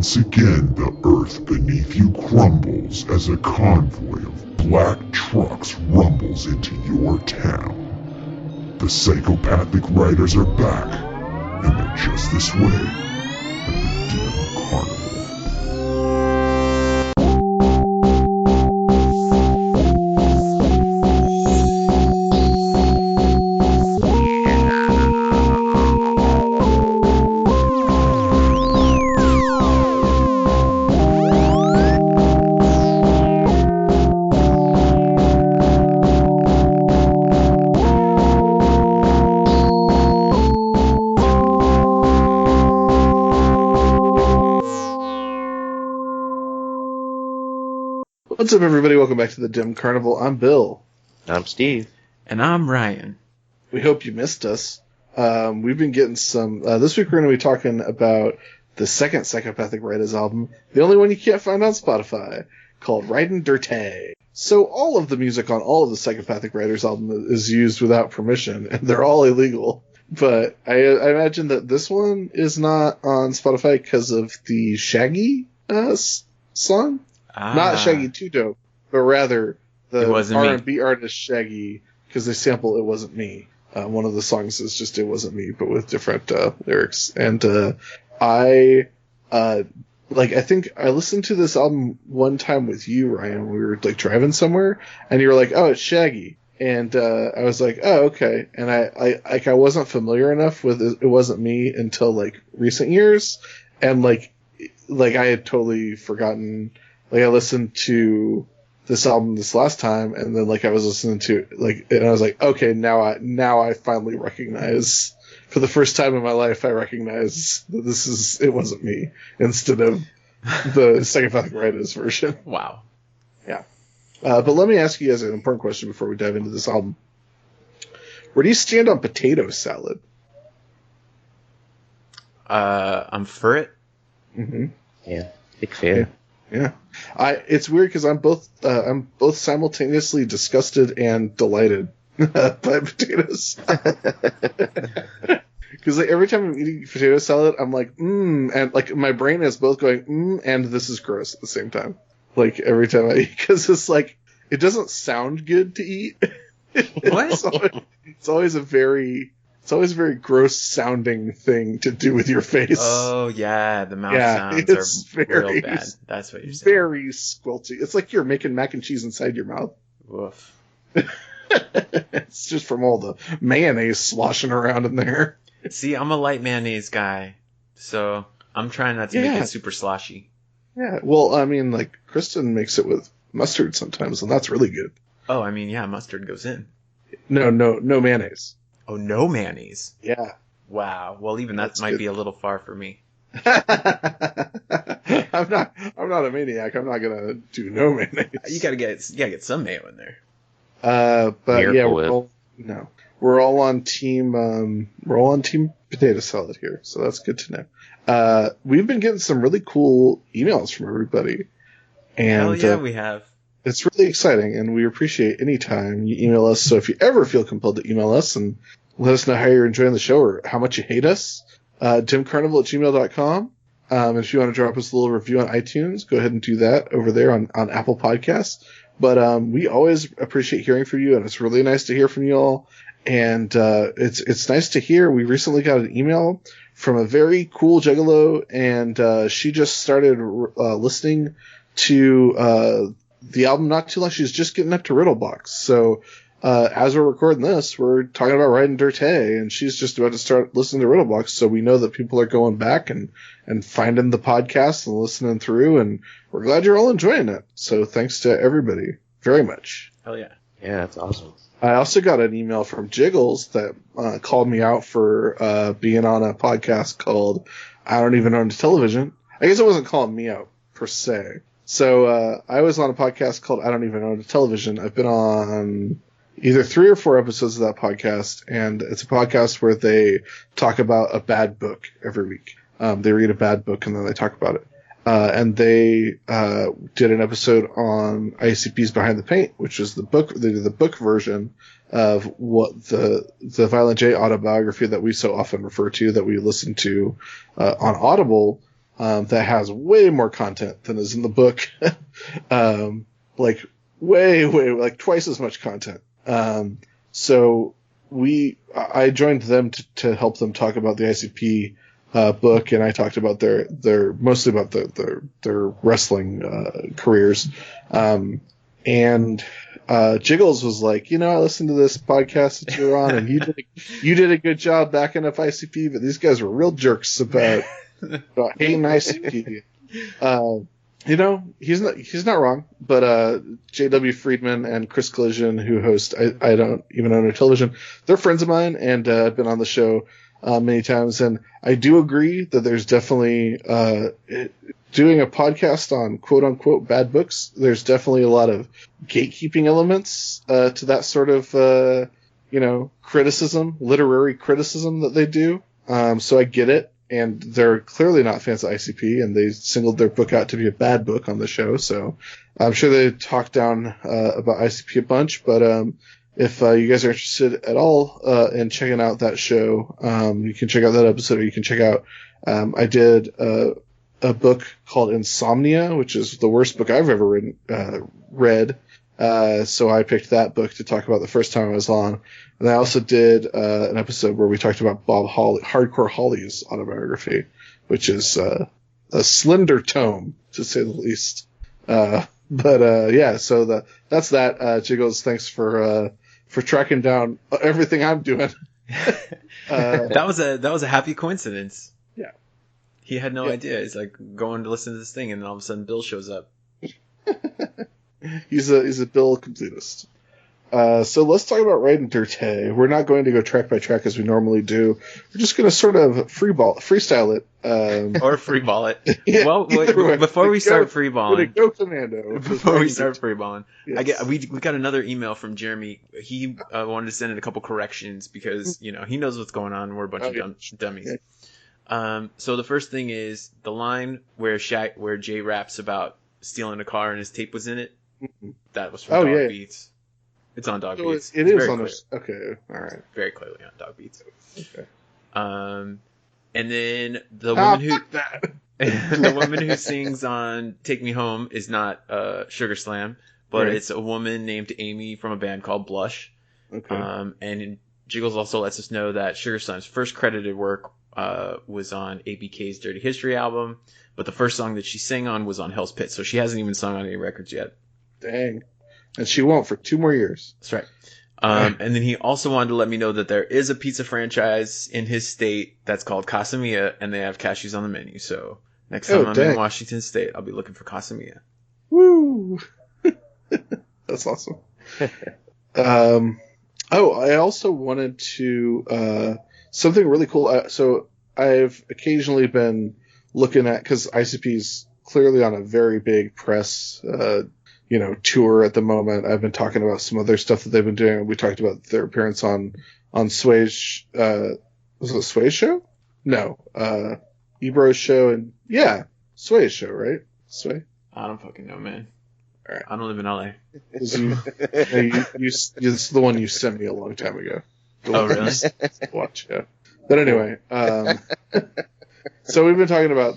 Once again, the earth beneath you crumbles as a convoy of black trucks rumbles into your town. The psychopathic riders are back, and they're just this way at the Dim Carnival. What's up, everybody? Welcome back to the Dim Carnival. I'm Bill. I'm Steve. And I'm Ryan. We hope you missed us. We've been getting some... this week we're going to be talking about the second Psychopathic Rydas album, the only one you can't find on Spotify, called Ryden Dirtay. So all of the music on all of the Psychopathic Rydas album is used without permission, and they're all illegal. But I imagine that this one is not on Spotify because of the Shaggy song? Not Shaggy 2 Dope, but rather the R&B artist Shaggy, because they sample It Wasn't Me. One of the songs is just It Wasn't Me, but with different lyrics. And I think I listened to this album one time with you, Ryan. We were like driving somewhere, and you were like, "Oh, it's Shaggy," and I was like, "Oh, okay." And I wasn't familiar enough with It Wasn't Me until like recent years, and like I had totally forgotten. Like, I listened to this album this last time, and then, like, I was listening to, and I was like, okay, now I finally recognize, for the first time in my life, I recognize that It Wasn't Me, instead of the Psychopathic Rydas version. Wow. Yeah. But let me ask you guys an important question before we dive into this album. Where do you stand on potato salad? I'm for it. Mm-hmm. Yeah, big fan. Yeah. It's weird because I'm both simultaneously disgusted and delighted by potatoes. Because like, every time I'm eating potato salad, I'm like, and like my brain is both going, and this is gross at the same time. Like every time I eat, because it's like, it doesn't sound good to eat. What? It's always a very gross sounding thing to do with your face. Oh yeah, the mouth sounds are real bad. That's what you're saying. Very squelchy. It's like you're making mac and cheese inside your mouth. Woof. It's just from all the mayonnaise sloshing around in there. See, I'm a light mayonnaise guy, so I'm trying not to make it super sloshy. Yeah, well, I mean, like, Kristen makes it with mustard sometimes, and that's really good. Oh, I mean, yeah, mustard goes in. No mayonnaise. Oh, no mayonnaise. Yeah. Wow. Well, even that might be a little far for me. I'm not a maniac. I'm not gonna do no mayonnaise. You gotta get some mayo in there. But Miracle yeah, we're all on team potato salad here, so that's good to know. We've been getting some really cool emails from everybody, and hell yeah, we have. It's really exciting, and we appreciate any time you email us. So if you ever feel compelled to email us and let us know how you're enjoying the show or how much you hate us, dimcarnival@gmail.com. And if you want to drop us a little review on iTunes, go ahead and do that over there on Apple Podcasts. But we always appreciate hearing from you, and it's really nice to hear from you all. And it's nice to hear. We recently got an email from a very cool Juggalo, and she just started listening to the album not too long. She's just getting up to Riddlebox. So as we're recording this, we're talking about Ryden Dirtay, and she's just about to start listening to Riddlebox. So we know that people are going back and finding the podcast and listening through, and we're glad you're all enjoying it. So thanks to everybody very much. Hell yeah. Yeah, that's awesome. I also got an email from Jiggles that called me out for being on a podcast called I Don't Even Own a Television. I guess it wasn't calling me out per se. So I was on a podcast called I Don't Even Own a Television. I've been on either 3 or 4 episodes of that podcast, and it's a podcast where they talk about a bad book every week. They read a bad book and then they talk about it. And they did an episode on ICP's Behind the Paint, which is the book. They did the book version of what the Violent J autobiography that we so often refer to, that we listen to on Audible. that has way more content than is in the book. Like way, like twice as much content. So I joined them to help them talk about the ICP book, and I talked about their mostly about their wrestling careers. And Jiggles was like, I listened to this podcast that you were on, and you did a good job backing up ICP, but these guys were real jerks about hating ICP. He's not wrong, but J.W. Friedman and Chris Collision, who host I Don't Even Own a Television, they're friends of mine, and I've been on the show many times, and I do agree that there's definitely doing a podcast on quote-unquote bad books, there's definitely a lot of gatekeeping elements to that sort of criticism, literary criticism that they do. So I get it. And they're clearly not fans of ICP, and they singled their book out to be a bad book on the show. So I'm sure they talked down about ICP a bunch. But if you guys are interested at all in checking out that show, you can check out that episode, or you can check out I did a book called Insomnia, which is the worst book I've ever read. So I picked that book to talk about the first time I was on. And I also did an episode where we talked about Hardcore Holly's autobiography, which is a slender tome, to say the least. So that's that. Jiggles, thanks for tracking down everything I'm doing. That was a happy coincidence. Yeah. He had no idea. He's like going to listen to this thing, and then all of a sudden Bill shows up. He's a Bill completist. So let's talk about Ryden Dirtay. We're not going to go track by track as we normally do. We're just going to sort of freestyle it. Or freeball it. Yeah, well, before we start freeballing. Go commando. Before we start freeballing. Yes. We got another email from Jeremy. He wanted to send in a couple corrections because, he knows what's going on. We're a bunch of dummies. Yeah. So the first thing is the line where Jay raps about stealing a car and his tape was in it. That was from Dog Beats. It's on Dog Beats. It is on this. Okay, all right. Very clearly on Dog Beats. Okay. And then the woman who the woman who sings on "Take Me Home" is not Sugar Slam, but it's a woman named Amy from a band called Blush. Okay. And Jiggles also lets us know that Sugar Slam's first credited work was on ABK's Dirty History album, but the first song that she sang on was on Hell's Pit, so she hasn't even sung on any records yet. Dang. And she won't for 2 more years. That's right. And then he also wanted to let me know that there is a pizza franchise in his state that's called Casamia, and they have cashews on the menu. So next time I'm in Washington State, I'll be looking for Casamia. Woo! That's awesome. I also wanted to something really cool. So I've occasionally been looking at, because ICP's clearly on a very big press tour at the moment. I've been talking about some other stuff that they've been doing. We talked about their appearance on Sway's was it Sway's show? No. Ebro's show, and Sway's show, right? Sway? I don't fucking know, man. All right. I don't live in LA. It's the one you sent me a long time ago. Oh, really? Watch, yeah. But anyway, so we've been talking about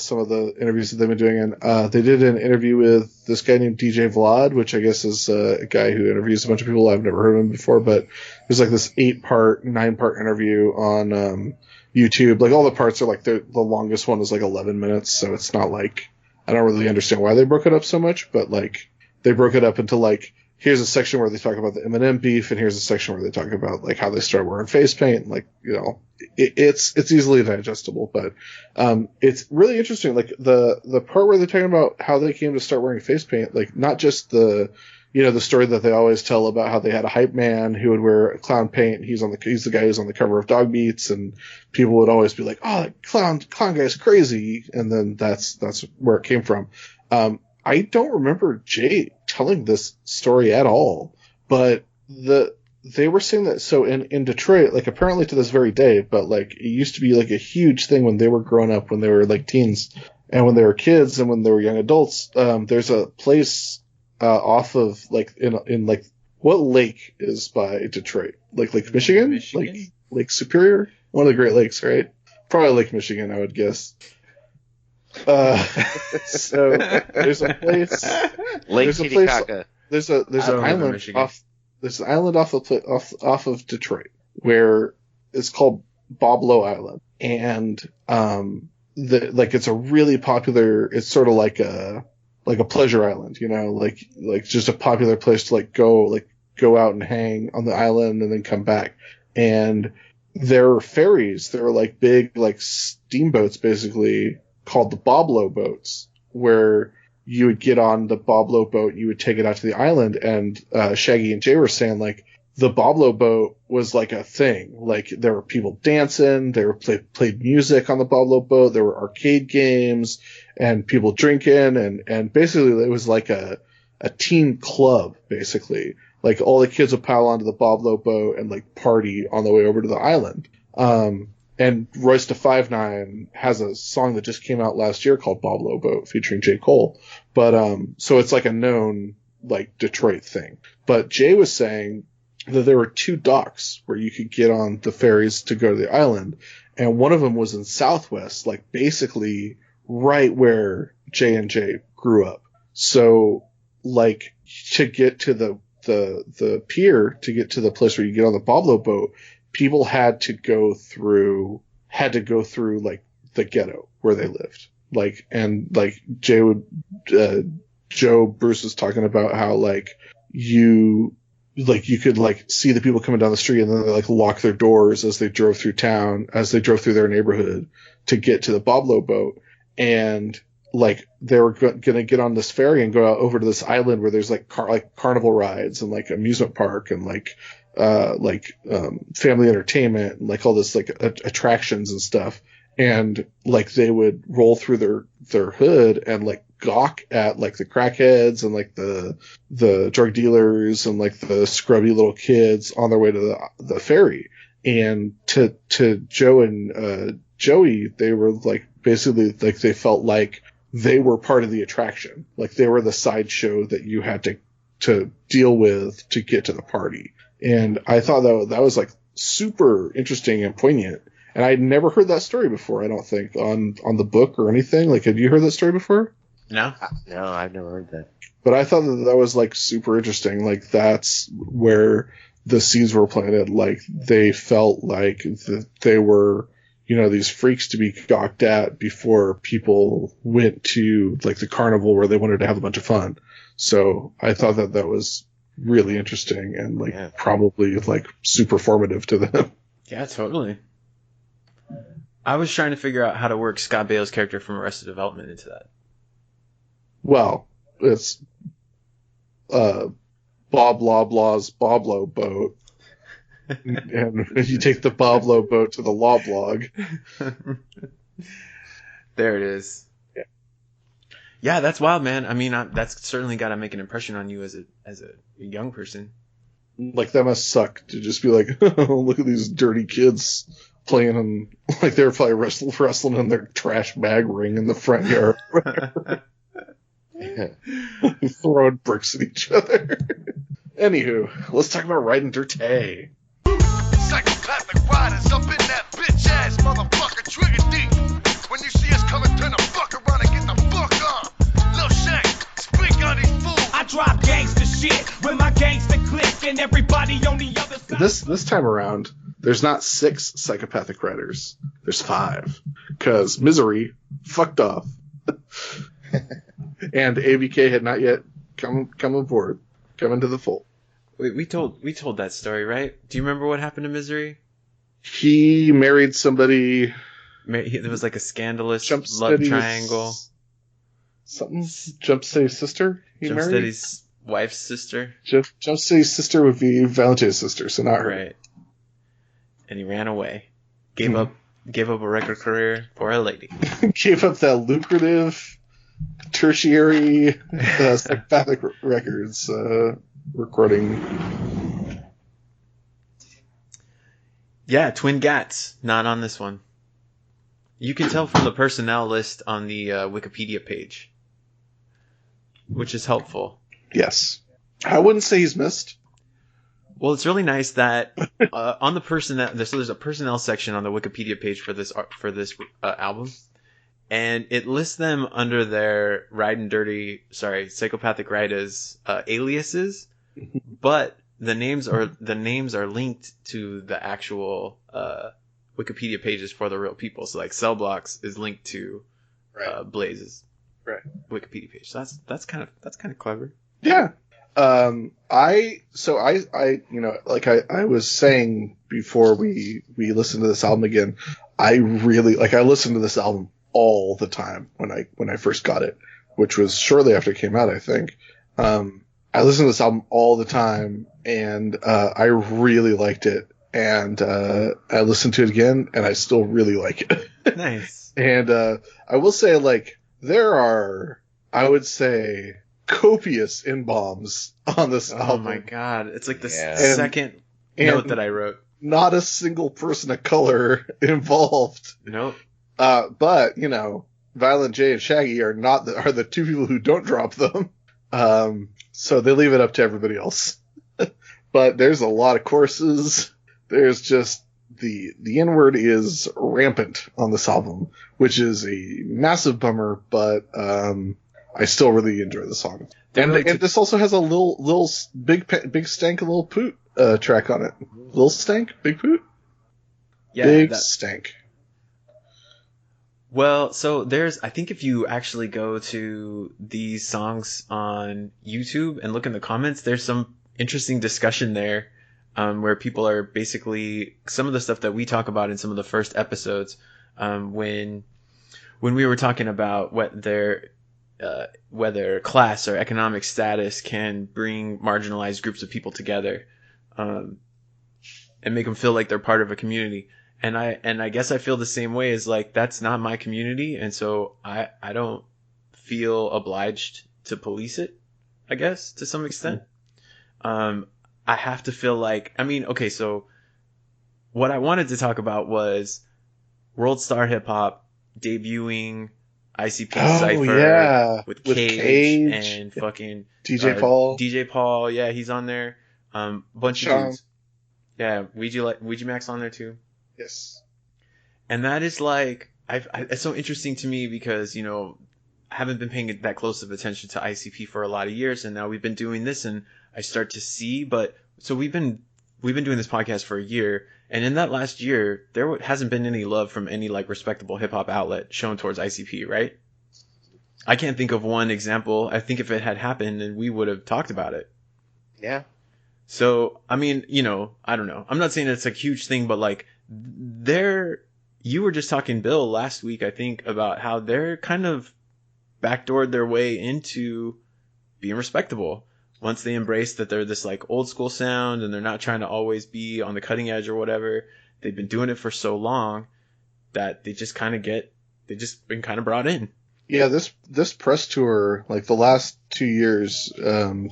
some of the interviews that they've been doing, and they did an interview with this guy named DJ Vlad, which I guess is a guy who interviews a bunch of people. I've never heard of him before, but it was like this 9-part interview on YouTube. Like all the parts are like the longest one is like 11 minutes, so it's not like, I don't really understand why they broke it up so much, but like they broke it up into like, here's a section where they talk about the Eminem beef, and here's a section where they talk about like how they started wearing face paint, and it's easily digestible, but it's really interesting. Like the part where they're talking about how they came to start wearing face paint, like not just the story that they always tell about how they had a hype man who would wear clown paint. He's the guy who's on the cover of Dog Beats, and people would always be like, "Oh, that clown guy's crazy," and then that's where it came from. I don't remember Jay telling this story at all, but they were saying that, so in Detroit, like apparently to this very day, but like it used to be like a huge thing when they were growing up, when they were like teens and when they were kids and when they were young adults. There's a place off of like in like, what lake is by Detroit? Like Lake Michigan? Like Lake Superior? One of the Great Lakes, right? Probably Lake Michigan, I would guess. So there's a place. Lake There's a place. Titicaca. There's I an don't live in island Michigan. off. There's an island off of Detroit where it's called Boblo Island, and it's a really popular. It's sort of like a pleasure island, like just a popular place to go out and hang on the island and then come back. And there are ferries. There are like big like steamboats basically called the Boblo boats, where you would get on the Boblo boat, you would take it out to the island, and Shaggy and Jay were saying like the Boblo boat was like a thing. Like there were people dancing, there were played music on the Boblo boat, there were arcade games and people drinking, and basically it was like a teen club basically. Like all the kids would pile onto the Boblo boat and like party on the way over to the island. And Royce da 5'9" has a song that just came out last year called Boblo Boat featuring J. Cole. But, so it's like a known, like, Detroit thing. But Jay was saying that there were 2 docks where you could get on the ferries to go to the island. And one of them was in Southwest, like basically right where Jay and Jay grew up. So, like, to get to the pier, to get to the place where you get on the Boblo boat, people had to go through like the ghetto where they lived. Like, and like Joe Bruce was talking about how like you could like see the people coming down the street and then they like lock their doors as they drove through their neighborhood to get to the Boblo boat. And like they were going to get on this ferry and go out over to this island where there's like carnival rides and like amusement park and like family entertainment and like all this like attractions and stuff. And like they would roll through their hood and like gawk at like the crackheads and like the drug dealers and like the scrubby little kids on their way to the ferry. And to Joe and Joey, they were like basically like they felt like they were part of the attraction. Like they were the sideshow that you had to deal with to get to the party. And I thought that was like super interesting and poignant. And I'd never heard that story before, I don't think, on the book or anything. Like, had you heard that story before? No? No, I've never heard that. But I thought that was like super interesting. Like that's where the seeds were planted. Like they felt like they were, these freaks to be gawked at before people went to like the carnival where they wanted to have a bunch of fun. So I thought that was really interesting and like probably like super formative to them. Yeah, totally. I was trying to figure out how to work Scott Bale's character from Arrested Development into that. Well, it's Bob Loblaw's Boblo boat. And you take the Boblo boat to the Loblog. There it is. Yeah, that's wild, man. I mean, that's certainly got to make an impression on you as a young person. Like, that must suck to just be like, oh, look at these dirty kids playing on, like, they were probably wrestling in their trash bag ring in the front yard. Throwing bricks at each other. Anywho, let's talk about Ryden Dirtay. Psychopathic Rydas up in that bitch ass motherfucker trigger deep. When you see us coming, turn the fuck around and get the fuck on. Lil Shank, speak on these fools. I drop gangster shit with my gangster clique and everybody on the other side. This time around, there's not 6 psychopathic writers. There's 5. Because Misery fucked off. And ABK had not yet come aboard, come into the fold. Wait, we told that story, right? Do you remember what happened to Misery? He married somebody. There was like a scandalous Jump love Steady's- triangle. Something? Jump Steady's sister? He Jump married? Steady's wife's sister. Jump Steady's sister would be Valentin's sister, so not her. Right. And he ran away. Gave up a record career for a lady. Gave up that lucrative tertiary psychopathic records recording. Yeah, Twin Gats, not on this one. You can tell from the personnel list on the Wikipedia page, which is helpful. Yes. I wouldn't say he's missed. Well, it's really nice that on the personnel, so there's a personnel section on the Wikipedia page for this album, and it lists them under their Psychopathic Rydas aliases, but the names are linked to the actual Wikipedia pages for the real people. So like Cell Blocks is linked to Blaze's Wikipedia page. So that's kind of clever. Yeah. I was saying before we listened to this album again, I listened to this album all the time when I first got it, which was shortly after it came out, I think. I listened to this album all the time, and I really liked it. And I listened to it again, and I still really like it. Nice. And I will say, like, there are, I would say, copious in-bombs on this album. Oh my god. It's like the second note that I wrote. Not a single person of color involved. Nope. But, Violent J and Shaggy are the two people who don't drop them. So they leave it up to everybody else. But there's a lot of courses. There's just the N-word is rampant on this album, which is a massive bummer, but I still really enjoy the song. And this also has a little big stank, a little poot track on it. Little stank, big poot. Yeah, stank. Well, so I think if you actually go to these songs on YouTube and look in the comments, there's some interesting discussion there, where people are basically some of the stuff that we talk about in some of the first episodes, when we were talking about whether class or economic status can bring marginalized groups of people together, and make them feel like they're part of a community. And I guess I feel the same way, as like, that's not my community. And so I don't feel obliged to police it, I guess, to some extent. I have to feel like, okay, so what I wanted to talk about was World Star Hip Hop debuting ICP Cypher with Cage and fucking DJ Paul. DJ Paul, yeah, he's on there. Bunch of dudes. Yeah, Ouija Max on there too. Yes. And that is like, it's so interesting to me because, I haven't been paying that close of attention to ICP for a lot of years, and now we've been doing this, and I start to see, so we've been doing this podcast for a year, and in that last year, there hasn't been any love from any like respectable hip hop outlet shown towards ICP, right? I can't think of one example. I think if it had happened, then we would have talked about it. Yeah. So, I don't know. I'm not saying it's a huge thing, but like, you were just talking, Bill, last week, I think, about how they're kind of backdoored their way into being respectable once they embrace that they're this like old school sound and they're not trying to always be on the cutting edge or whatever. They've been doing it for so long that they just been kind of brought in. Yeah, this press tour, like the last 2 years,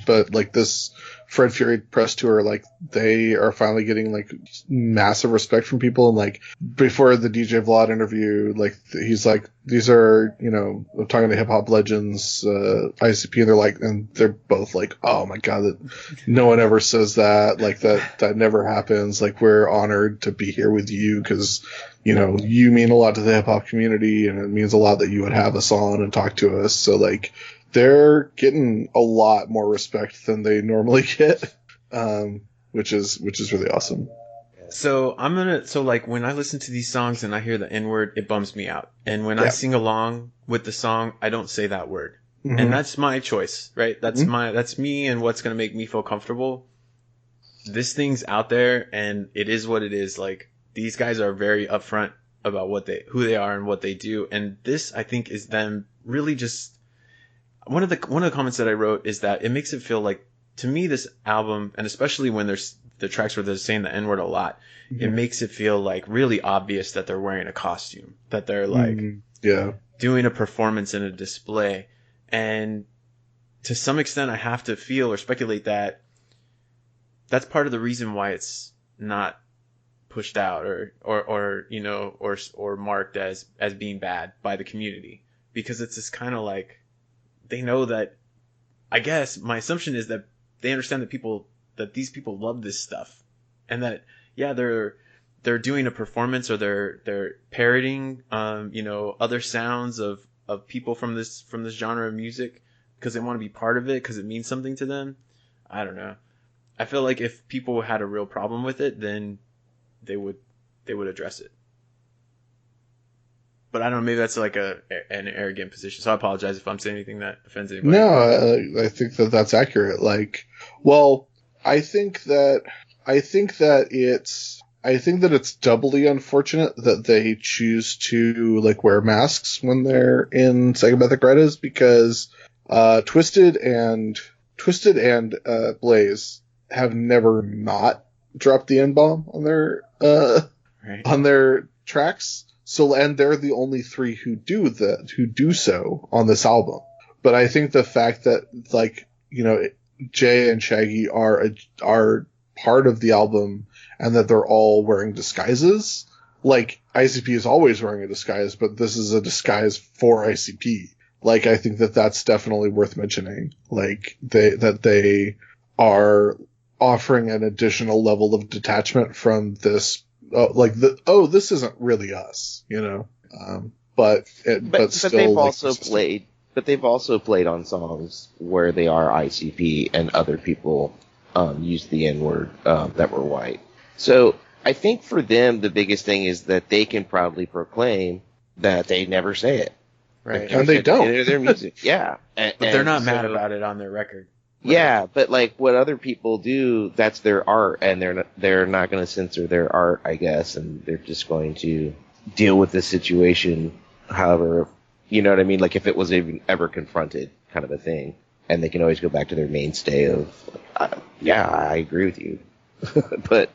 but like this Fred Fury press tour, like they are finally getting like massive respect from people. And like before the DJ Vlad interview, like he's like, these are, I'm talking to hip hop legends, ICP, and they're both like, oh my God, that no one ever says that, like that never happens. Like, we're honored to be here with you because, you mean a lot to the hip hop community, and it means a lot that you would have us on and talk to us. So like, they're getting a lot more respect than they normally get, which is really awesome. So like when I listen to these songs and I hear the N-word, it bums me out. And when I sing along with the song, I don't say that word. Mm-hmm. And that's my choice, right? That's that's me and what's going to make me feel comfortable. This thing's out there and it is what it is. Like, these guys are very upfront about who they are and what they do. And this, I think, is them really just, one of the comments that I wrote is that it makes it feel like, to me, this album, and especially when there's the tracks where they're saying the N-word a lot, it makes it feel like really obvious that they're wearing a costume, that they're like doing a performance in a display. And to some extent, I have to feel or speculate that that's part of the reason why it's not pushed out or marked as being bad by the community, because it's this kind of like, they know that, I guess my assumption is that they understand that these people love this stuff, and that they're they're doing a performance or they're parroting other sounds of people from this genre of music because they want to be part of it because it means something to them. I don't know. I feel like if people had a real problem with it, then they would address it. But I don't know, maybe that's like an arrogant position. So I apologize if I'm saying anything that offends anybody. No, I think that that's accurate. Like, well, I think that it's doubly unfortunate that they choose to like wear masks when they're in Psychopathic Rydas because Twisted and Blaze have never not dropped the N-bomb on their on their tracks. So, and they're the only three who do so on this album. But I think the fact that like, Jay and Shaggy are part of the album and that they're all wearing disguises, like ICP is always wearing a disguise, but this is a disguise for ICP. Like, I think that that's definitely worth mentioning. Like, they are offering an additional level of detachment from this. This isn't really us, but still, they've also played. But they've also played on songs where they are ICP and other people use the N-word that were white. So I think for them the biggest thing is that they can proudly proclaim that they never say it. Right, and they don't. Their music, yeah. But they're not mad about it on their record. Yeah, but like what other people do, that's their art, and they're not going to censor their art, I guess, and they're just going to deal with the situation, however, you know what I mean? Like if it was even ever confronted, kind of a thing, and they can always go back to their mainstay of, yeah, I agree with you, but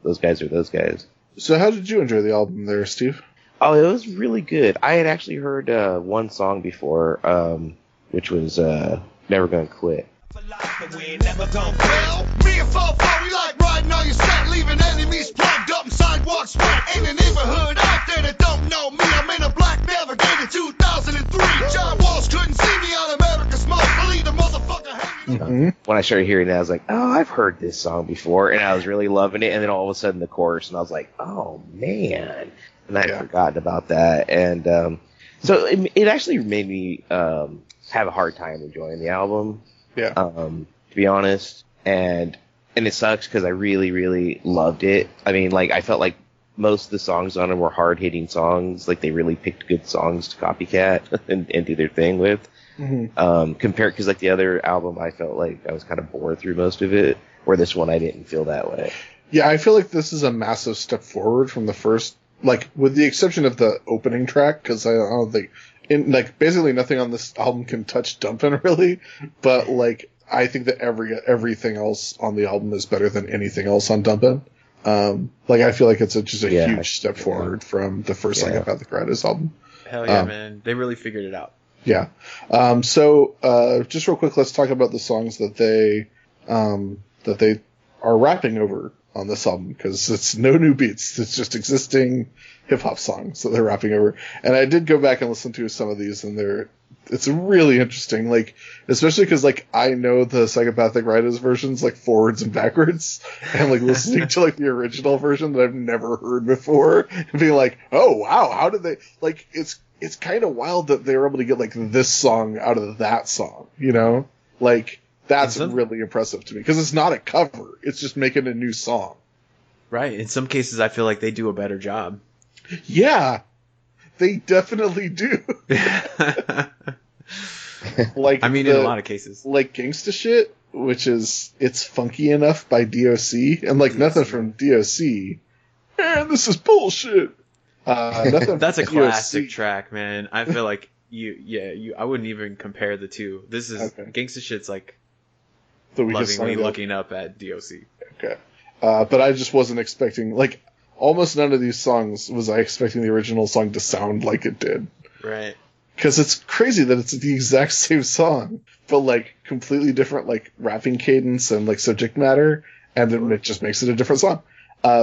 those guys are those guys. So how did you enjoy the album there, Steve? Oh, it was really good. I had actually heard one song before, which was Never Gonna Quit. Well, me and 4-4, we like riding on your set, leaving enemies plugged up and sidewalks wet. In the neighborhood out there that don't know me, I'm in a black Navigator 2003. John Walsh couldn't see me on America's Most. Believe the motherfucker hanging. When I started hearing that, I was like, oh, I've heard this song before, and I was really loving it, and then all of a sudden the chorus, and I was like, oh, man. And I'd forgotten about that, and so it actually made me have a hard time enjoying the album, to be honest, and it sucks because I really, really loved it. I mean, like, I felt like most of the songs on it were hard-hitting songs, like they really picked good songs to copycat and do their thing with. Compared, because like the other album, I felt like I was kind of bored through most of it, where this one I didn't feel that way. Yeah, I feel like this is a massive step forward from the first, like, with the exception of the opening track, because I don't think, basically nothing on this album can touch Dumpin' really, but, like, I think that everything else on the album is better than anything else on Dumpin'. I feel like it's just a huge step forward from the first Psychopathic Rydas album. Hell yeah, man. They really figured it out. Yeah. So, just real quick, let's talk about the songs that they are rapping over on this album, because it's no new beats. It's just existing hip-hop songs that they're rapping over. And I did go back and listen to some of these, and it's really interesting, like, especially because, like, I know the Psychopathic Rydas versions, like, forwards and backwards, and, like, listening to, like, the original version that I've never heard before, and being like, oh, wow, how did they, like, it's kind of wild that they were able to get, like, this song out of that song, Like, that's really impressive to me, because it's not a cover. It's just making a new song. Right. In some cases, I feel like they do a better job. Yeah, they definitely do. Like, in a lot of cases. Like Gangsta Shit, which is It's Funky Enough by DOC, and, like, nothing from DOC. Man, this is bullshit. That's a classic track, man. I feel like I wouldn't even compare the two. This is Gangsta Shit's like lovingly looking up at DOC. Okay. But I just wasn't expecting, like, almost none of these songs was I expecting the original song to sound like it did. Right. Because it's crazy that it's the exact same song, but, like, completely different, like, rapping cadence and, like, subject matter, and then it just makes it a different song.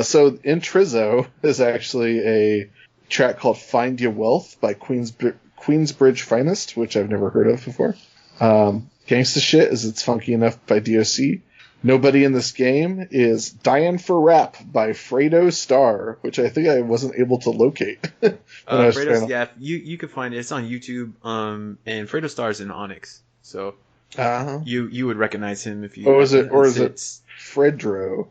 So Intrizzo is actually a track called Find Your Wealth by Queensbridge Finest, which I've never heard of before. Gangsta Shit is It's Funky Enough by DOC. Nobody in this game is Dying for Rap by Fredo Star, which I think I wasn't able to locate. Fredo's, yeah, you could find it. It's on YouTube. And Fredo Star's in Onyx, so you would recognize him if you. Is it Fredro?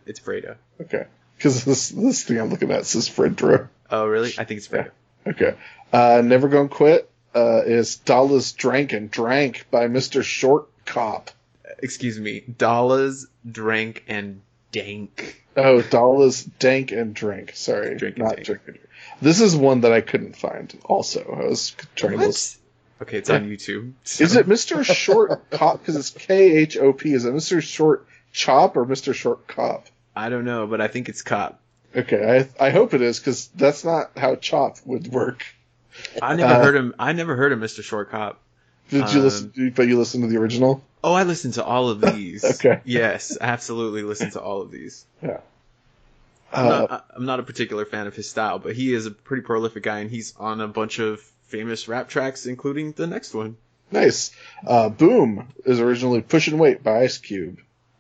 It's Fredo. Okay, because this thing I'm looking at says Fredro. Oh, really? I think it's Fredo. Okay. Never Gonna Quit is Dollars Drank and Drank by Mr. Short Cop. Excuse me, Dollars, Drank, and Dank. Oh, Dollars, Dank, and Drink. Sorry, Drink not and Drink. This is one that I couldn't find. Also, I was trying to. Okay, it's on YouTube. So. Is it Mr. Short Cop? Because it's KHOP. Is it Mr. Short Chop or Mr. Short Cop? I don't know, but I think it's Cop. Okay, I hope it is, because that's not how Chop would work. I never heard him. I never heard of Mr. Short Cop. Did you listen? But you listened to the original? Oh, I listened to all of these. Okay. Yes, absolutely listened to all of these. Yeah. I'm not a particular fan of his style, but he is a pretty prolific guy, and he's on a bunch of famous rap tracks, including the next one. Nice. Boom is originally Pushing Weight by Ice Cube.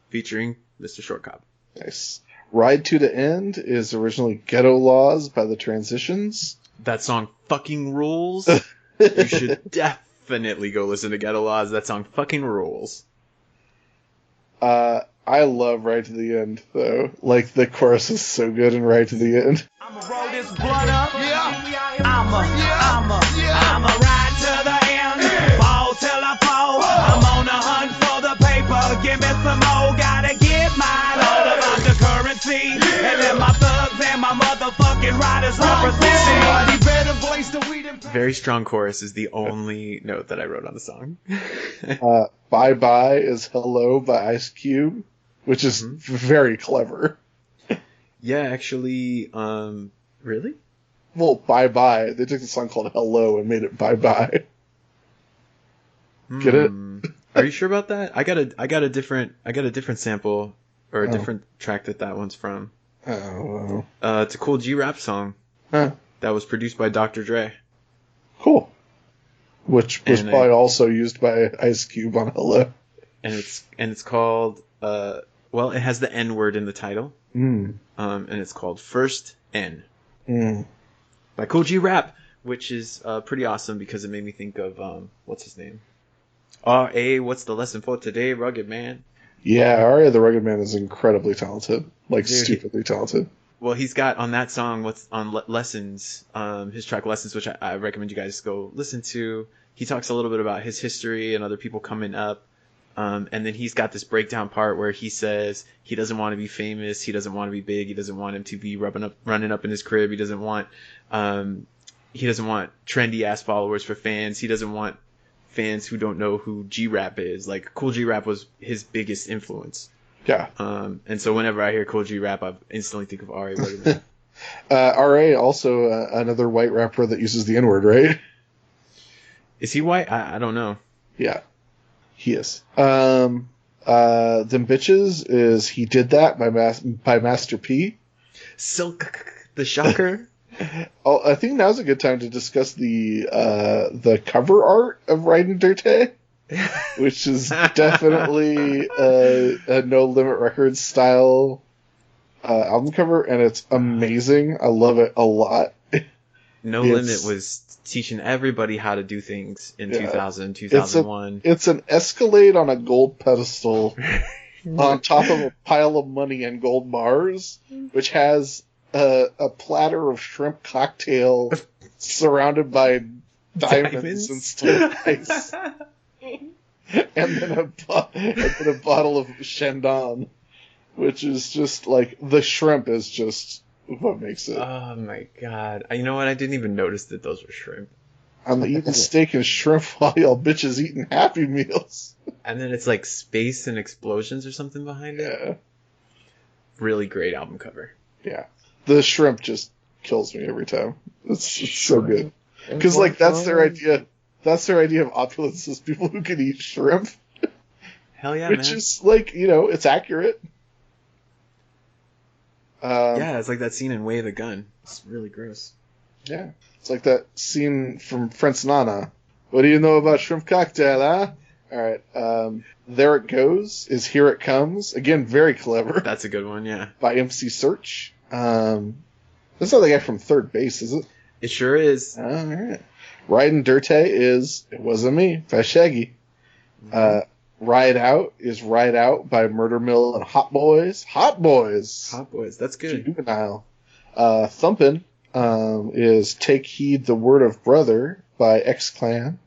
Featuring Mr. Short Cop. Nice. Ride to the End is originally Ghetto Laws by the Transitions. That song fucking rules. You should definitely go listen to Ghetto Laws. That song fucking rules. I love Ride to the End, though. Like, the chorus is so good in Ride to the End. I'ma roll this blunt up. I'ma ride to the end. Fall till I fall. I'm on the hunt for the paper. Give me some more. Gotta get mine. All about the currency. And then my thugs and my motherfucking riders representing. Better voice the weed and Very strong chorus is the only note that I wrote on the song. Bye Bye is Hello by Ice Cube, which is very clever. Yeah, actually, really? Well, Bye Bye. They took the song called Hello and made it Bye Bye. Get it? Are you sure about that? I got a different sample or a different track that one's from. Oh. It's a cool G-rap song. Huh. That was produced by Dr. Dre. Cool. Which was probably also used by Ice Cube on Hello. And it's called well, it has the N word in the title. And it's called First N. By Cool G Rap, which is pretty awesome because it made me think of what's his name? R.A. What's the lesson for today, Rugged Man? Yeah, R.A. the Rugged Man is incredibly talented, like stupidly talented. Well, he's got on that song what's on Lessons, his track Lessons, which I recommend you guys go listen to. He talks a little bit about his history and other people coming up. And then he's got this breakdown part where he says he doesn't want to be famous, he doesn't want to be big, he doesn't want him to be running up in his crib, he doesn't want trendy ass followers for fans, he doesn't want fans who don't know who G-Rap is. Like, Cool G-Rap was his biggest influence. Yeah. And so whenever I hear Cool G-Rap, I instantly think of R.A. Rugged. R.A. also another white rapper that uses the N-word, right? Is he white? I don't know. Yeah. He is. Them Bitches is He Did That by Master P. Silk the Shocker. Oh, I think now's a good time to discuss the cover art of Ryden Dirtay, which is definitely a No Limit Records style album cover, and it's amazing. I love it a lot. No Limit was teaching everybody how to do things in 2000, 2001. It's an Escalade on a gold pedestal on top of a pile of money and gold bars, which has a platter of shrimp cocktail surrounded by diamonds and stone ice. And then a bottle of Shandon, which is just like, the shrimp is just what makes it. Oh my god. You know what? I didn't even notice that those were shrimp. I'm eating steak and shrimp while y'all bitches eating Happy Meals. And then it's like space and explosions or something behind it. Yeah. Really great album cover. Yeah. The shrimp just kills me every time. It's so good. Because, like, that's their idea. That's their idea of opulence, is people who can eat shrimp. Hell yeah, Which is, like, it's accurate. Yeah, it's like that scene in Way of the Gun. It's really gross. Yeah. It's like that scene from Prince Nana. What do you know about shrimp cocktail, huh? All right. There It Goes is Here It Comes. Again, very clever. That's a good one, yeah. By MC Search. That's not the guy from Third Base, is it? It sure is. All right. Ryden Dirtay is It Wasn't Me by Shaggy. Ride Out is Ride Out by Murder Mill and Hot Boys. Hot Boys. Hot Boys. That's good. Juvenile. Thumpin' is Take Heed the Word of Brother by X-Clan.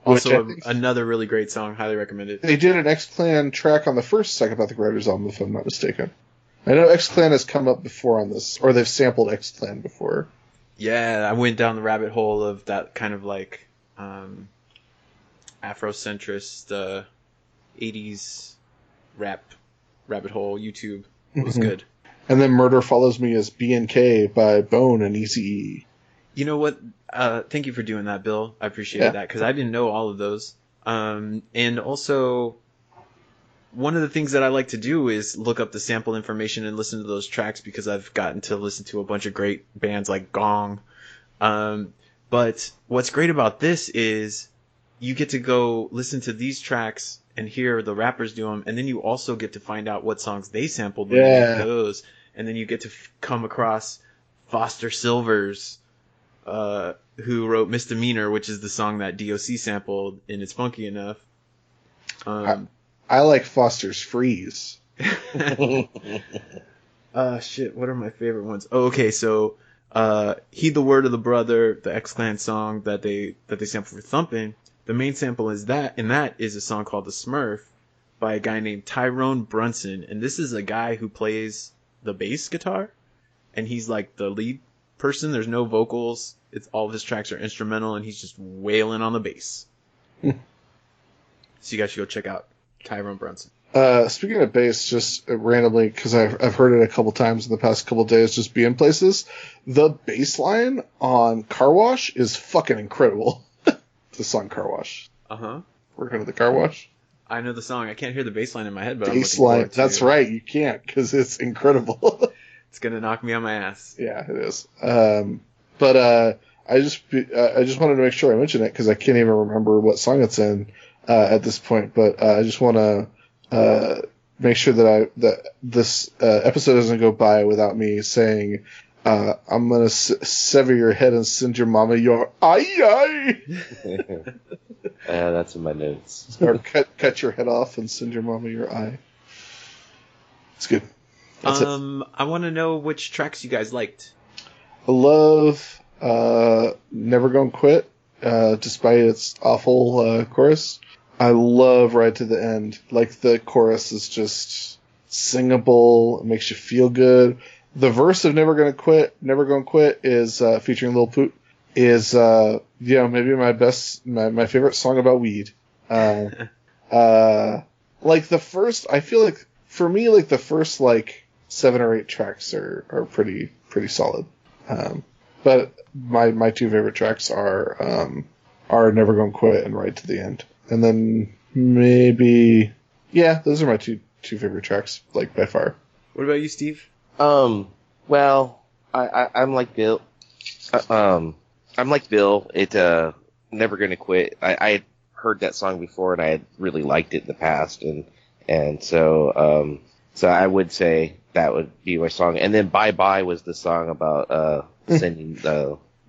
Also, another really great song. Highly recommend it. They did an X-Clan track on the first Psychopathic Rydas album, if I'm not mistaken. I know X-Clan has come up before on this, or they've sampled X-Clan before. Yeah, I went down the rabbit hole of that kind of like Afrocentrist 80s rap rabbit hole. YouTube. It was good. And then Murder Follows Me as B&K by Bone and Eazy-E. You know what? Thank you for doing that, Bill. I appreciate that, because I didn't know all of those. And also, one of the things that I like to do is look up the sample information and listen to those tracks, because I've gotten to listen to a bunch of great bands like Gong. But what's great about this is you get to go listen to these tracks and hear the rappers do them, and then you also get to find out what songs they sampled when they did those, and then you get to come across Foster Silvers, who wrote Misdemeanor, which is the song that DOC sampled, and it's funky enough. I like Foster's Freeze. Shit, what are my favorite ones? Oh, okay, so Heed the Word of the Brother, the X-Clan song that they sampled for Thumpin'. The main sample is that, and that is a song called The Smurf by a guy named Tyrone Brunson. And this is a guy who plays the bass guitar, and he's like the lead person. There's no vocals. It's all of his tracks are instrumental, and he's just wailing on the bass. So you guys should go check out Tyrone Brunson. Speaking of bass, just randomly, because I've heard it a couple times in the past couple days, just being places, the bass line on Car Wash is fucking incredible. The song Car Wash. Working at the car wash. I know the song. I can't hear the bass line in my head, but bass line. That's right. You can't, because it's incredible. It's gonna knock me on my ass. Yeah, it is. But I just wanted to make sure I mentioned it, because I can't even remember what song it's in at this point. But I just want to make sure that this episode doesn't go by without me saying, I'm gonna sever your head and send your mama your eye. That's in my notes. Or cut your head off and send your mama your eye. It's good. That's it. I want to know which tracks you guys liked. I love Never Gonna Quit, despite its awful chorus. I love Right to the End. Like, the chorus is just singable. It makes you feel good. The verse of Never Gonna Quit is featuring Lil Poot is maybe my favorite song about weed. Like the first, I feel like for me, like the first like 7 or 8 tracks are pretty solid. But my two favorite tracks are Never Gonna Quit and Right to the End. And then maybe those are my two favorite tracks, like by far. What about you, Steve? Well, I'm like Bill. I'm like Bill. It Never Gonna Quit. I had heard that song before, and I had really liked it in the past, and so I would say that would be my song. And then Bye Bye was the song about sending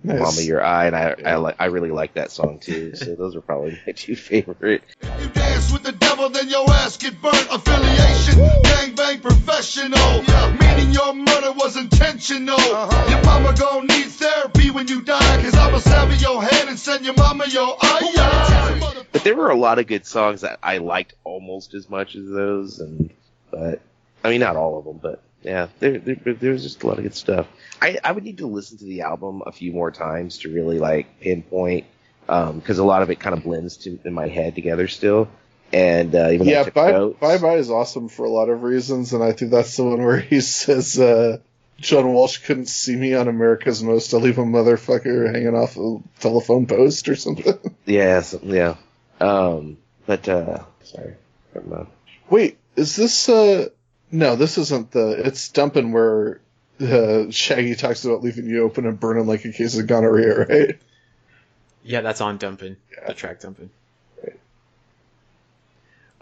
Nice. Mama Your Eye, and I really like that song too. So those are probably my two favorite. You dance with the devil, then your ass get burnt. Affiliation, gangbang professional. Meaning your murder was intentional. Your mama gon' need therapy when you die, cause I'ma sever your head and send your mama your eye. But there were a lot of good songs that I liked almost as much as those, but I mean not all of them, but yeah, there's just a lot of good stuff. I would need to listen to the album a few more times to really like pinpoint, because a lot of it kind of blends in my head together still. And even Bye Bye is awesome for a lot of reasons, and I think that's the one where he says, John Walsh couldn't see me on America's Most. I'll leave a motherfucker hanging off a telephone post or something. Yeah. But sorry. Wait, is this no, this isn't it's Dumpin' where Shaggy talks about leaving you open and burning like a case of gonorrhea, right? Yeah, that's on Dumpin'. Yeah. The track Dumpin'. Right.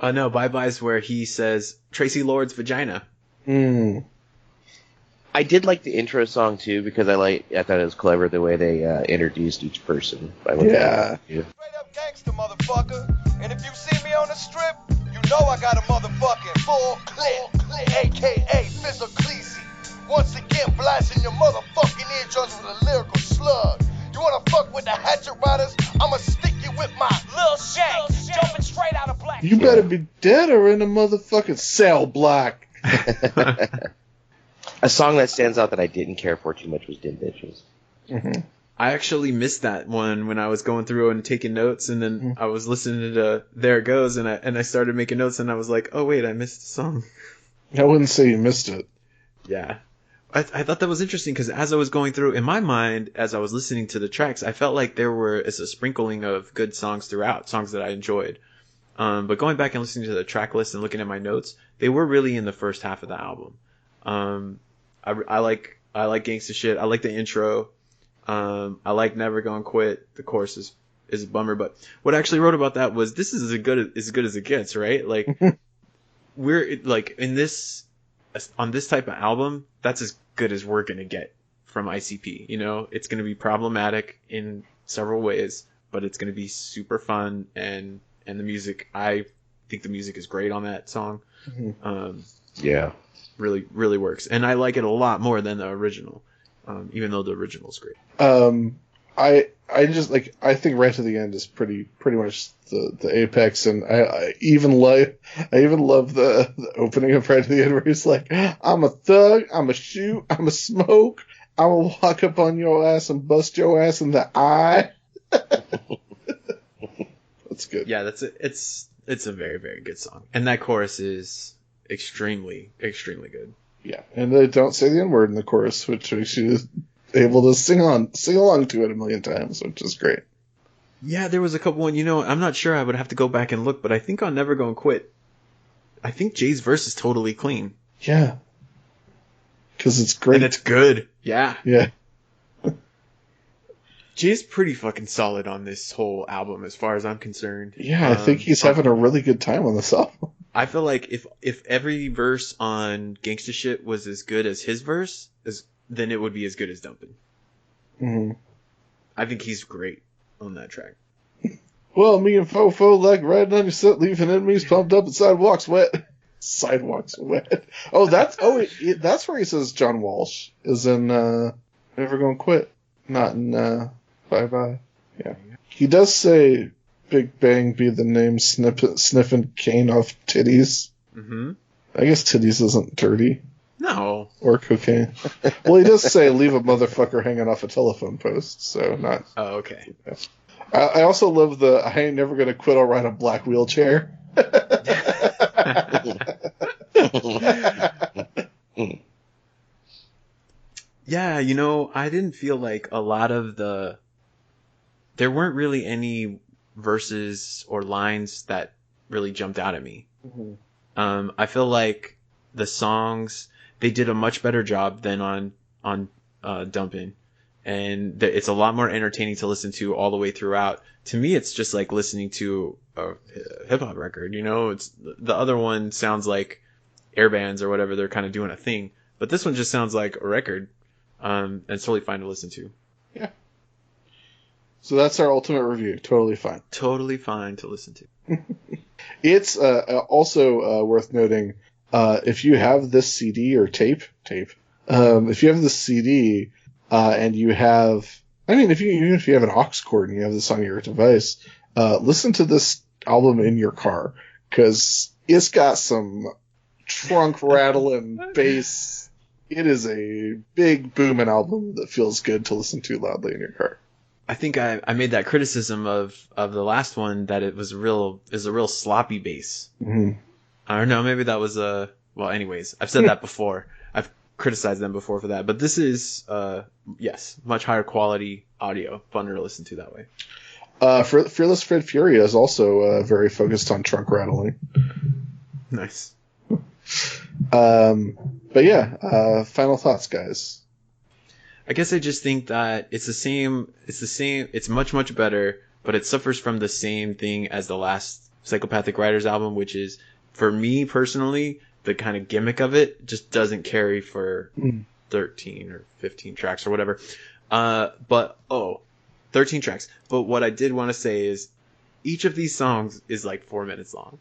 No, Bye Bye's where he says Tracy Lord's vagina. I did like the intro song too because I thought it was clever the way they introduced each person. Yeah. Straight up gangster, motherfucker. And if you see me on the strip, you know I got a motherfucking full clip, aka Fizzle. Once again, blasting your motherfucking eardrums with a lyrical slug. You wanna fuck with the hatchet riders? I'ma stick you with my Lil Shank, jumping straight out of black. You better be dead or in a motherfucking cell block. A song that stands out that I didn't care for too much was Dim Bitches. Mm-hmm. I actually missed that one when I was going through and taking notes, and then I was listening to There It Goes, and I started making notes, and I was like, oh wait, I missed the song. I wouldn't say you missed it. Yeah. I thought that was interesting because as I was going through, in my mind, as I was listening to the tracks, I felt like there was a sprinkling of good songs throughout, songs that I enjoyed. But going back and listening to the track list and looking at my notes, they were really in the first half of the album. I like Gangsta Shit. I like the intro. I like Never Gonna Quit. The chorus is a bummer, but what I actually wrote about that was this is as good as it gets, right? Like we're like on this type of album, that's as good as we're gonna get from ICP. You know, it's gonna be problematic in several ways, but it's gonna be super fun, and the music, I think the music is great on that song. Yeah. Really, really works, and I like it a lot more than the original, even though the original's great. I just like, I think Right to the End is pretty much the apex, and I even love the opening of Right to the End where he's like, I'm a thug, I'm a shoot, I'm a smoke, I'm gonna walk up on your ass and bust your ass in the eye. That's good. Yeah, that's it. It's a very, very good song, and that chorus is extremely, extremely good. Yeah, and they don't say the N-word in the chorus, which makes you able to sing along to it a million times, which is great. Yeah, there was a couple one, I'm not sure, I would have to go back and look, but I think on Never Gonna Quit, I think Jay's verse is totally clean. Yeah. Because it's great. And it's good. Yeah. Yeah. Jay's pretty fucking solid on this whole album as far as I'm concerned. Yeah, I think he's having a really good time on this album. I feel like if every verse on Gangsta Shit was as good as his verse, then it would be as good as Dumpin'. Mm-hmm. I think he's great on that track. Well, me and Fofo like riding on your set, leaving enemies pumped up and sidewalks wet. Sidewalks wet. Oh, that's where he says John Walsh is in Never Gonna Quit, not in Bye Bye. Yeah, he does say Big Bang be the name sniffing cane off titties. Mm-hmm. I guess titties isn't dirty. No. Or cocaine. Well, he does say leave a motherfucker hanging off a telephone post, so not. Oh, okay. Yeah. I also love the I ain't never gonna quit, I'll ride a black wheelchair. Yeah, I didn't feel like a lot of there weren't really any verses or lines that really jumped out at me. Mm-hmm. I feel like the songs, they did a much better job than on Dumpin', and it's a lot more entertaining to listen to all the way throughout. To me, it's just like listening to a hip hop record. It's the other one sounds like air bands or whatever, they're kind of doing a thing, but this one just sounds like a record, and it's totally fine to listen to. Yeah. So that's our ultimate review. Totally fine. Totally fine to listen to. It's also worth noting, if you have this CD or tape, if you have this CD, and you have, even if you have an aux cord and you have this on your device, listen to this album in your car, because it's got some trunk rattling bass. It is a big booming album that feels good to listen to loudly in your car. I think I made that criticism of the last one, that it was a real sloppy bass. Mm-hmm. I don't know, maybe that was well, anyways, I've said that before. I've criticized them before for that, but this is yes, much higher quality audio, funner to listen to that way. Fearless Fred Furia is also very focused on trunk rattling. Nice. But yeah, final thoughts, guys. I guess I just think that it's much, much better, but it suffers from the same thing as the last Psychopathic Rydas album, which is, for me personally, the kind of gimmick of it just doesn't carry for 13 or 15 tracks or whatever. 13 tracks. But what I did want to say is each of these songs is like 4 minutes long.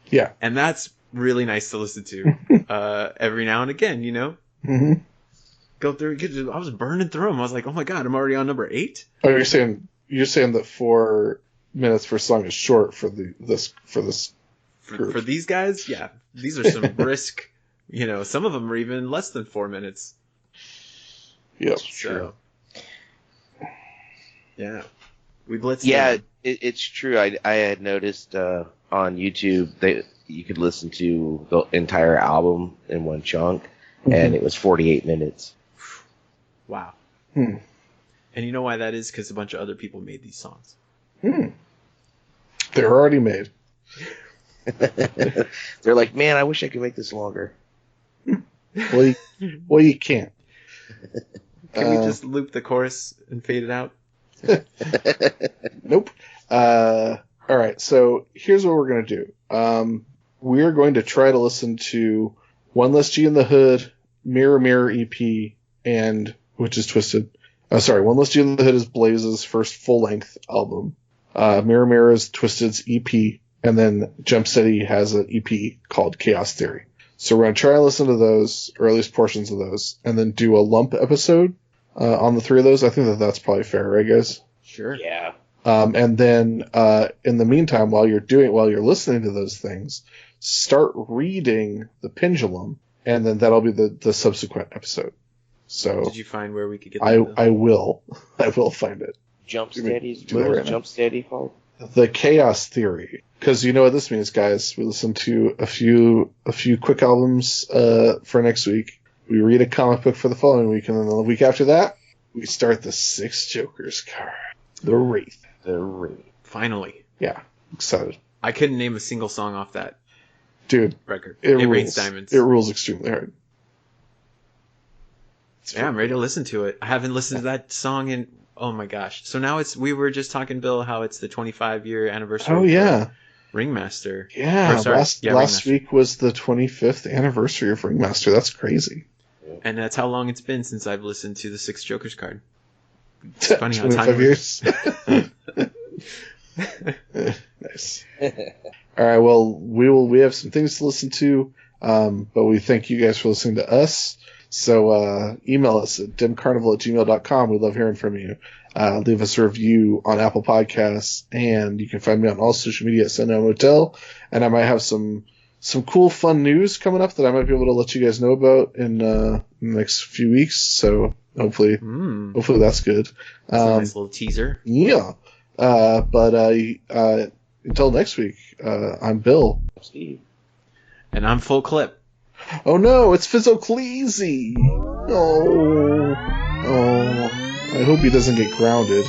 Yeah. And that's really nice to listen to every now and again, you know? Mm-hmm. Go through. I was burning through them. I was like, oh my God, I'm already on number 8. Oh, you're saying that 4 minutes per song is short for this group. For these guys? Yeah. These are some brisk, you know, some of them are even less than 4 minutes. Yep. So, yeah. We blitzed. Yeah, it's true. I had noticed on YouTube that you could listen to the entire album in one chunk, and it was 48 minutes. Wow. Hmm. And you know why that is? Because a bunch of other people made these songs. They're already made. They're like, man, I wish I could make this longer. Well, you can't. Can we just loop the chorus and fade it out? Nope. All right, so here's what we're going to do. We're going to try to listen to One Less G in the Hood, Mirror Mirror EP, and which is Twisted. One Less G in the Hood is Blaze's first full-length album. Mirror Mirror is Twisted's EP, and then Jump Steady has an EP called Chaos Theory. So we're going to try and listen to those, or at least portions of those, and then do a lump episode on the 3 of those. I think that's probably fair, right, guys? Sure. Yeah. And then in the meantime, while you're listening to those things, start reading The Pendulum, and then that'll be the subsequent episode. So did you find where we could get that? I will find it. Jump Steady? What was Jump Steady called? The Chaos Theory. Because you know what this means, guys. We listen to a few quick albums for next week. We read a comic book for the following week, and then the week after that, we start the 6 Jokers card. The Wraith. Finally. Yeah, excited. I couldn't name a single song off that record. It rains diamonds. It rules extremely hard. Yeah, I'm ready to listen to it. I haven't listened to that song in, oh my gosh. So now we were just talking, Bill, how it's the 25-year anniversary. Oh, yeah. Ringmaster. Yeah, last week was the 25th anniversary of Ringmaster. That's crazy. And that's how long it's been since I've listened to the 6 Jokers card. It's funny how 25 years. Nice. All right, well, we have some things to listen to, but we thank you guys for listening to us. So email us at dimcarnival@gmail.com. We love hearing from you. Leave us a review on Apple Podcasts, and you can find me on all social media at Sundown Hotel. And I might have some cool, fun news coming up that I might be able to let you guys know about in the next few weeks. So hopefully that's good. That's a nice little teaser. Yeah. But until next week, I'm Bill. Steve. And I'm Full Clip. Oh no, it's Fizzocleasy. Oh. I hope he doesn't get grounded.